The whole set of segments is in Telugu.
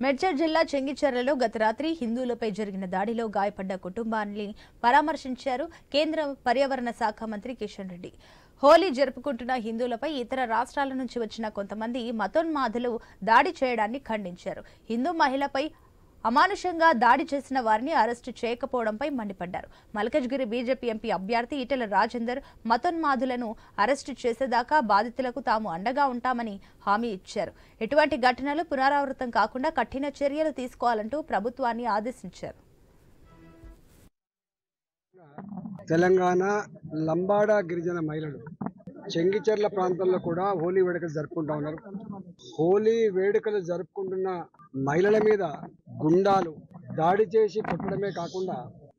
మేడ్చల్ జిల్లా చెంగిచెర్లలో గత రాత్రి హిందువులపై జరిగిన దాడిలో గాయపడ్డ కుటుంబాన్ని పరామర్శించారు కేంద్ర పర్యావరణ శాఖ మంత్రి కిషన్ రెడ్డి. హోలీ జరుపుకుంటున్న హిందువులపై ఇతర రాష్ట్రాల నుంచి వచ్చిన కొంతమంది మతోన్మాదులు దాడి చేయడాన్ని ఖండించారు. హిందూ మహిళపై అమానుషంగా దాడి చేసిన వారిని అరెస్టు చేయకపోవడంపై మండిపడ్డారు. మల్కజ్గిరి బీజేపీ ఎంపీ అభ్యర్థి ఈటెల రాజేందర్ మతోన్మాదులను అరెస్టు చేసేదాకా బాధితులకు తాము అండగా ఉంటామని హామీ ఇచ్చారు. ఎటువంటి ఘటనలు పునరావృతం కాకుండా కఠిన చర్యలు తీసుకోవాలంటూ ప్రభుత్వాన్ని ఆదేశించారు. తెలంగాణ లంబాడ గిరిజన మహిళలు చెంగిచెర్ల ప్రాంతంలో కూడా హోలీ వేడుకలు జరుపుకుంటా ఉన్నారు. హోలీ వేడుకలు జరుపుకుంటున్న మహిళల మీద గుండాలు దాడి చేసి కొట్టడమే కాకుండా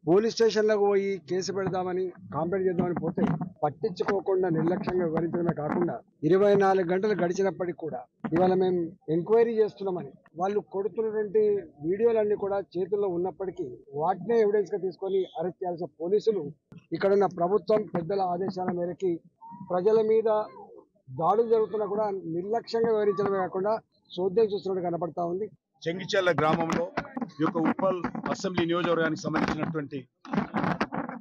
పోలీస్ స్టేషన్లకు పోయి కేసు పెడదామని కంప్లైంట్ చేద్దామని పోతే పట్టించుకోకుండా నిర్లక్ష్యంగా వివరించడమే కాకుండా 24 గంటలు గడిచినప్పటికీ కూడా ఇవాళ మేము ఎంక్వైరీ చేస్తున్నామని వాళ్ళు కొడుతున్నటువంటి వీడియోలన్నీ కూడా చేతుల్లో ఉన్నప్పటికీ వాటినే ఎవిడెన్స్ గా తీసుకొని అరెస్ట్ చేయాల్సిన పోలీసులు ఇక్కడున్న ప్రభుత్వం పెద్దల ఆదేశాల మేరకి ప్రజల మీద దాడులు జరుగుతున్నా కూడా నిర్లక్ష్యంగా వివరించడమే కాకుండా చోద్యం చూస్తున్నట్టు కనపడతా ఉంది. చెంగిచెర్ల గ్రామంలో ఈ యొక్క ఉప్పల్ అసెంబ్లీ నియోజకవర్గానికి సంబంధించినటువంటి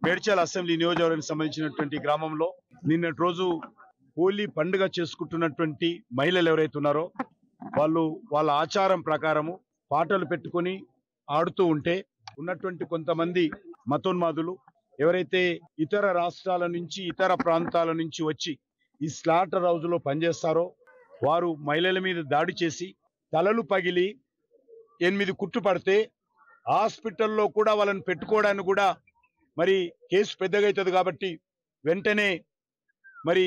మేడ్చల్ అసెంబ్లీ నియోజకవర్గానికి సంబంధించినటువంటి గ్రామంలో నిన్నటి రోజు హోలీ పండుగ చేసుకుంటున్నటువంటి మహిళలు ఎవరైతే ఉన్నారో వాళ్ళు వాళ్ళ ఆచారం ప్రకారము పాటలు పెట్టుకొని ఆడుతూ ఉంటే ఉన్నటువంటి కొంతమంది మతోన్మాదులు ఎవరైతే ఇతర రాష్ట్రాల నుంచి ఇతర ప్రాంతాల నుంచి వచ్చి ఈ స్లాటర్ హౌస్ లో పనిచేస్తారో వారు మహిళల మీద దాడి చేసి తలలు పగిలి 8 కుట్లు పడితే హాస్పిటల్లో కూడా వాళ్ళని పెట్టుకోవడానికి కూడా మరి కేసు పెద్దగా అవుతుంది కాబట్టి వెంటనే మరి